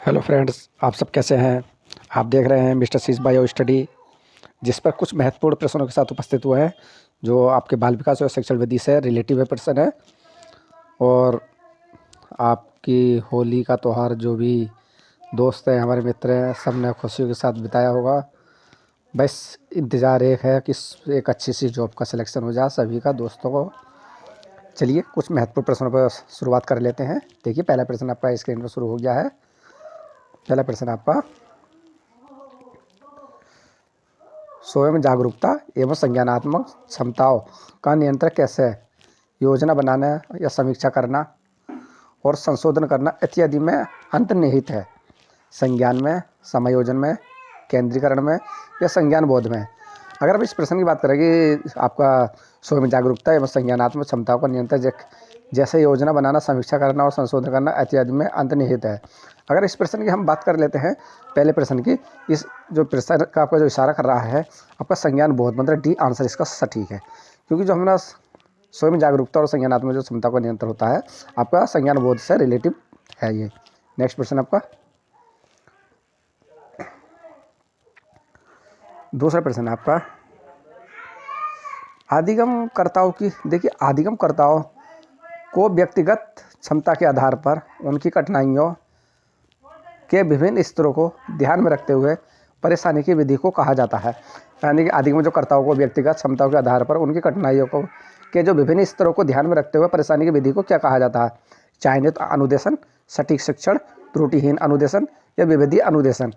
Hello friends, आप सब कैसे हैं। आप देख रहे हैं मिस्टर सीज बायो स्टडी, जिस पर कुछ महत्वपूर्ण प्रश्नों के साथ उपस्थित हुए हैं जो आपके बाल विकास और शिक्षण विधि से रिलेटिव प्रश्न है। और आपकी होली का त्यौहार जो भी दोस्त हैं, हमारे मित्र हैं, सब ने खुशियों के साथ बिताया होगा। बस इंतज़ार एक है कि एक अच्छी सी जॉब का सिलेक्शन हो जाए सभी का, दोस्तों को। चलिए कुछ महत्वपूर्ण प्रश्नों पर शुरुआत कर लेते हैं। देखिए, पहला प्रश्न आपका स्क्रीन पर शुरू हो गया है। पहला प्रश्न आपका, स्वयं जागरूकता एवं संज्ञानात्मक क्षमताओं का नियंत्रण कैसे है? योजना बनाना या समीक्षा करना और संशोधन करना इत्यादि में अंतर्निहित है। संज्ञान में, समायोजन में, केंद्रीकरण में या संज्ञान बोध में। अगर हम इस प्रश्न की बात करें कि आपका स्वयं जागरूकता एवं संज्ञानात्मक क्षमताओं का नियंत्रण जैसे योजना बनाना, समीक्षा करना और संशोधन करना इत्यादि में अंतर्निहित है। अगर इस प्रश्न की हम बात कर लेते हैं, पहले प्रश्न की, इस जो प्रश्न का आपका जो इशारा कर रहा है आपका संज्ञान बोध, मतलब डी आंसर इसका सटीक है। क्योंकि जो हमारा स्वयं जागरूकता और संज्ञानात्मक जो क्षमता का नियंत्रण होता है आपका संज्ञान बोध से रिलेटिव है ये। नेक्स्ट प्रश्न आपका दूसरा प्रश्न आपका, आदिगम कर्ताओं की, देखिए आदिगम कर्ताओं को व्यक्तिगत क्षमता के आधार पर उनकी कठिनाइयों के विभिन्न स्तरों को ध्यान में रखते हुए परेशानी की विधि को कहा जाता है। यानी कि आदिगम जो कर्ताओं को व्यक्तिगत क्षमताओं के आधार पर उनकी कठिनाइयों को के जो विभिन्न स्तरों को ध्यान में रखते हुए परेशानी की विधि को क्या कहा जाता है? चयनित अनुदेशन, सटीक शिक्षण, त्रुटिहीन अनुदेशन या विविधि अनुदेशन।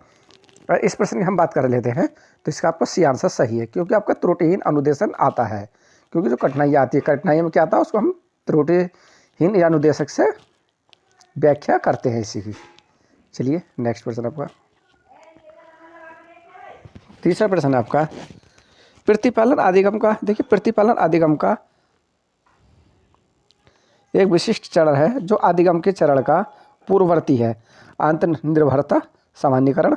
इस प्रश्न की हम बात कर लेते हैं तो इसका आपका सी आंसर सही है, क्योंकि आपका त्रुटिहीन अनुदेशन आता है। क्योंकि जो कठिनाई आती है, कठिनाई में क्या आता है उसको हम त्रुटिहीन अनुदेशक से व्याख्या करते हैं इसी की। चलिए नेक्स्ट प्रश्न आपका, तीसरा प्रश्न आपका, प्रतिपालन आदिगम का, देखिए प्रतिपालन आदिगम का एक विशिष्ट चरण है जो आदिगम के चरण का पूर्ववर्ती है। अंतर्निर्भरता, सामान्यीकरण,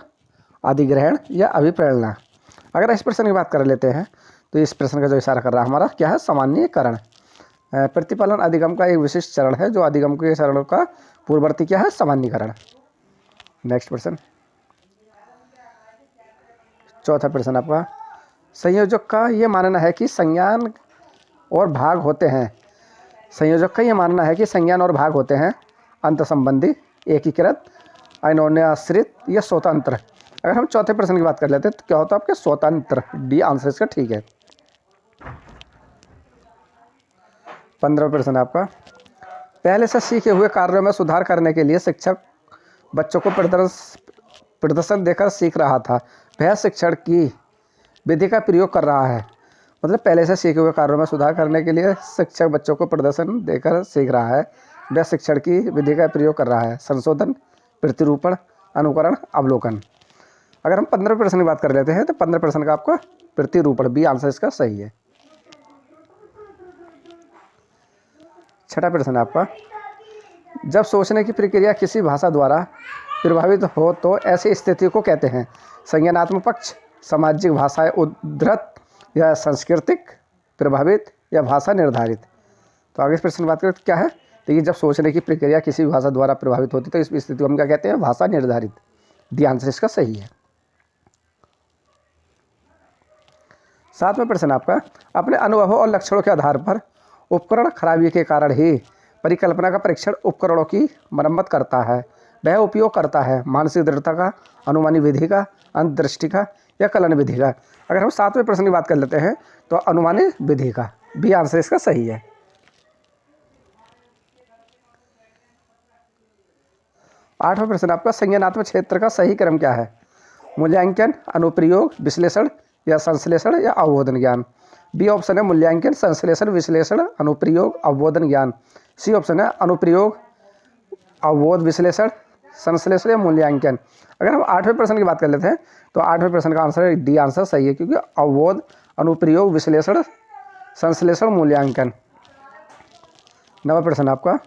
अधिग्रहण या अभिप्रेरणा। अगर इस प्रश्न की बात कर लेते हैं तो इस प्रश्न का जो इशारा कर रहा है हमारा क्या है? सामान्यीकरण। प्रतिपालन अधिगम का एक विशिष्ट चरण है जो अधिगम के चरण का पूर्ववर्ती क्या है? सामान्यीकरण। नेक्स्ट प्रश्न, चौथा प्रश्न आपका, संयोजक का ये मानना है कि संज्ञान और भाग होते हैं। संयोजक का ये मानना है कि संज्ञान और भाग होते हैं अंत संबंधी, एकीकृत, अन्योन्याश्रित या स्वतंत्र। अगर हम चौथे प्रश्न की बात कर लेते हैं तो क्या होता है आपके? स्वतंत्र। डी आंसर इसका ठीक है। 15वां प्रश्न आपका, पहले से सीखे हुए कार्यों में सुधार करने के लिए शिक्षक बच्चों को प्रदर्शन देकर सीख रहा था। वह शिक्षण की विधि का प्रयोग कर रहा है। मतलब पहले से सीखे हुए कार्यों में सुधार करने के लिए शिक्षक बच्चों को प्रदर्शन देकर सीख रहा है। वह शिक्षण की विधि का प्रयोग कर रहा है। संशोधन, प्रतिरूपण, अनुकरण, अवलोकन। अगर हम 15 प्रश्न की बात कर लेते हैं तो 15 प्रश्न का आपका प्रतिरूपण, बी आंसर इसका सही है। छठा प्रश्न आपका, जब सोचने की प्रक्रिया किसी भाषा द्वारा प्रभावित हो तो ऐसी स्थिति को कहते हैं? संज्ञानात्मक पक्ष, सामाजिक भाषाएं उद्धृत या सांस्कृतिक प्रभावित या भाषा निर्धारित। तो आगे इस प्रश्न की बात करें तो क्या है? देखिए, जब सोचने की प्रक्रिया किसी भाषा द्वारा प्रभावित होती है तो इस स्थिति को हम क्या कहते हैं? भाषा निर्धारित। डी आंसर इसका सही है। 7वां प्रश्न आपका, अपने अनुभवों और लक्षणों के आधार पर उपकरण खराबी के कारण ही परिकल्पना का परीक्षण उपकरणों की मरम्मत करता है। वह उपयोग करता है मानसिक दृढ़ता का, अनुमानी विधि का, अंतर्दृष्टि का या कलन विधि का। अगर हम 7वें प्रश्न की बात कर लेते हैं तो अनुमानी विधि का। बी आंसर इसका सही है। 8वां प्रश्न आपका, संज्ञानात्मक क्षेत्र का सही क्रम क्या है? मूल्यांकन, अनुप्रयोग, विश्लेषण या संश्लेषण या अवबोधन ज्ञान। बी ऑप्शन है मूल्यांकन, संश्लेषण, विश्लेषण, अनुप्रयोग, अवबोधन ज्ञान। सी ऑप्शन है अनुप्रयोग, अवबोध, विश्लेषण, संश्लेषण या मूल्यांकन। अगर हम 8वें प्रश्न की बात कर लेते हैं तो 8वें प्रश्न का आंसर डी आंसर सही है, क्योंकि अवबोध, अनुप्रयोग, विश्लेषण, संश्लेषण, मूल्यांकन। 9वां प्रश्न आपका,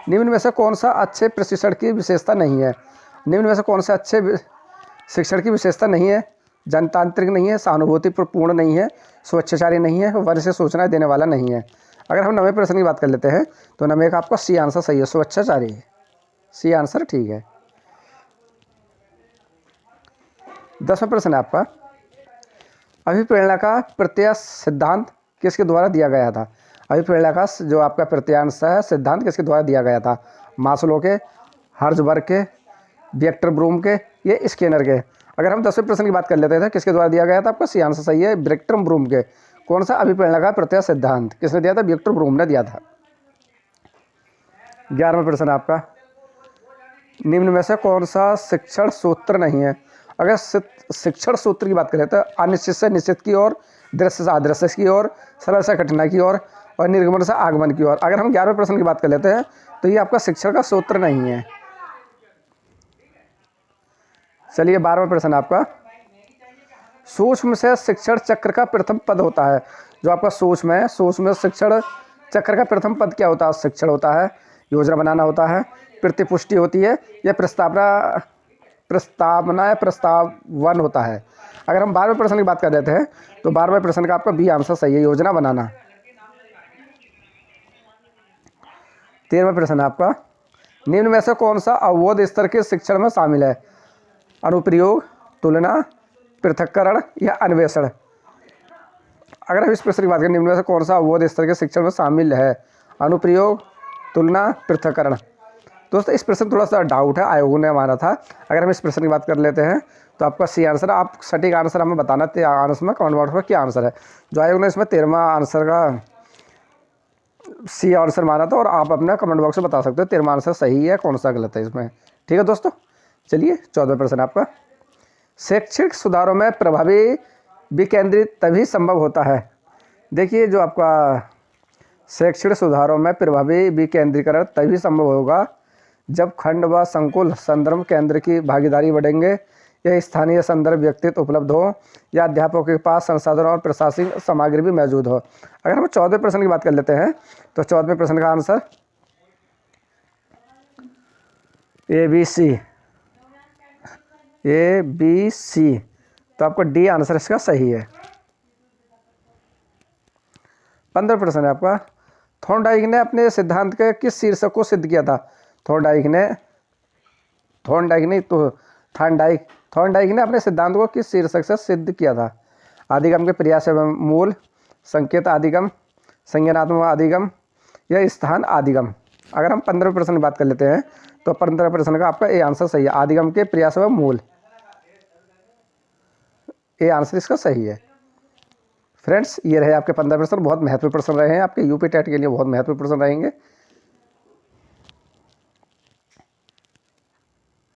निम्न में से कौन सा अच्छे प्रशिक्षण की विशेषता नहीं है? निम्न में से कौन सा अच्छे शिक्षण की विशेषता नहीं है? जनतांत्रिक नहीं है, सहानुभूतिपूर्ण नहीं है, स्वेच्छाचारी नहीं है, वर्ग से सूचनाएं देने वाला नहीं है। अगर हम 9वें प्रश्न की बात कर लेते हैं तो 9वें का आपका सी आंसर सही है, स्वच्छाचारी है, सी आंसर ठीक है। 10वां प्रश्न है आपका, अभिप्रेरणा का प्रत्यय सिद्धांत किसके द्वारा दिया गया था? अभिप्रेरणा का जो आपका प्रत्यांश है सिद्धांत किसके द्वारा दिया गया था? मास्लो के, हर्ज़बर्ग के, विक्टर ब्रूम के, ये स्किनर के। अगर हम 10वें प्रश्न की बात कर लेते थे किसके द्वारा दिया गया था? आपका सी आंसर सही है, विक्टर ब्रूम के। कौन सा अभिप्रेरणा का प्रत्यय सिद्धांत किसने दिया था? विक्टर ब्रूम ने दिया था। 11वां प्रश्न आपका, निम्न में से कौन सा शिक्षण सूत्र नहीं है? अगर शिक्षण सूत्र की बात करें तो अनिश्चित से निश्चित की ओर, दृश्य से अदृश्य की ओर, सरल से कठिनाई की ओर और निर्गमन से आगमन की ओर। अगर हम 11वें प्रश्न की बात कर लेते हैं तो ये आपका शिक्षण का सूत्र नहीं है। चलिए 12वां प्रश्न आपका, सूक्ष्म से शिक्षण चक्र का प्रथम पद होता है। जो आपका सूक्ष्म है, सूक्ष्म शिक्षण चक्र का प्रथम पद क्या होता है? शिक्षण होता है, योजना बनाना होता है, प्रतिपुष्टि होती है, या प्रस्तावना या प्रस्तावन होता है। अगर हम 12वें प्रश्न की बात कर लेते हैं तो 12वें प्रश्न का आपका बी आंसर सही है, योजना बनाना। 13वां प्रश्न आपका, निम्न में से कौन सा अवबोध स्तर के शिक्षण में शामिल है? अनुप्रयोग, तुलना, पृथक्करण या अन्वेषण। अगर हम इस प्रश्न की बात करें, निम्न में से कौन सा अवबोध स्तर के शिक्षण में शामिल है? अनुप्रयोग, तुलना, पृथक्करण। दोस्तों इस प्रश्न थोड़ा सा डाउट है, आयोग ने माना था। अगर हम इस प्रश्न की बात कर लेते हैं तो आपका सी आंसर, आप सटीक आंसर हमें बताना आंसर में कमेंट बॉक्स में क्या आंसर है। जो आयोग ने इसमें 13वां आंसर का सी आंसर माना था और आप अपना कमेंट बॉक्स में बता सकते हो 13वां आंसर सही है कौन सा गलत है इसमें। ठीक है दोस्तों, चलिए 14वां प्रश्न आपका, शैक्षिक सुधारों में प्रभावी विकेंद्रित तभी संभव होता है। देखिए जो आपका शैक्षिक सुधारों में प्रभावी विकेंद्रीकरण तभी संभव होगा जब खंड व संकुल संदर्भ केंद्र की भागीदारी बढ़ेंगे, या स्थानीय संदर्भ व्यक्तित्व उपलब्ध हो, या अध्यापकों के पास संसाधन और प्रशासनिक सामग्री भी मौजूद हो। अगर हम 14वें प्रश्न की बात कर लेते हैं तो 14वें प्रश्न का आंसर ए बी सी, तो आपका डी आंसर इसका सही है। 15वां प्रश्न है आपका, थॉर्नडाइक ने अपने सिद्धांत के किस शीर्षक को सिद्ध किया था? थॉर्नडाइक ने अपने सिद्धांत को किस शीर्षक से सिद्ध किया था? आदिगम के प्रयास एवं मूल, संकेत आदिगम, संज्ञानात्मक आदिगम, या स्थान आदिगम। अगर हम 15वें प्रश्न की बात कर लेते हैं तो 15वें प्रश्न का आपका ए आंसर सही है, आदिगम के प्रयास एवं मूल, ए आंसर इसका सही है। फ्रेंड्स ये रहे आपके 15 प्रश्न, बहुत महत्वपूर्ण प्रश्न रहे हैं आपके यूपी टेट के लिए, बहुत महत्वपूर्ण प्रश्न रहेंगे।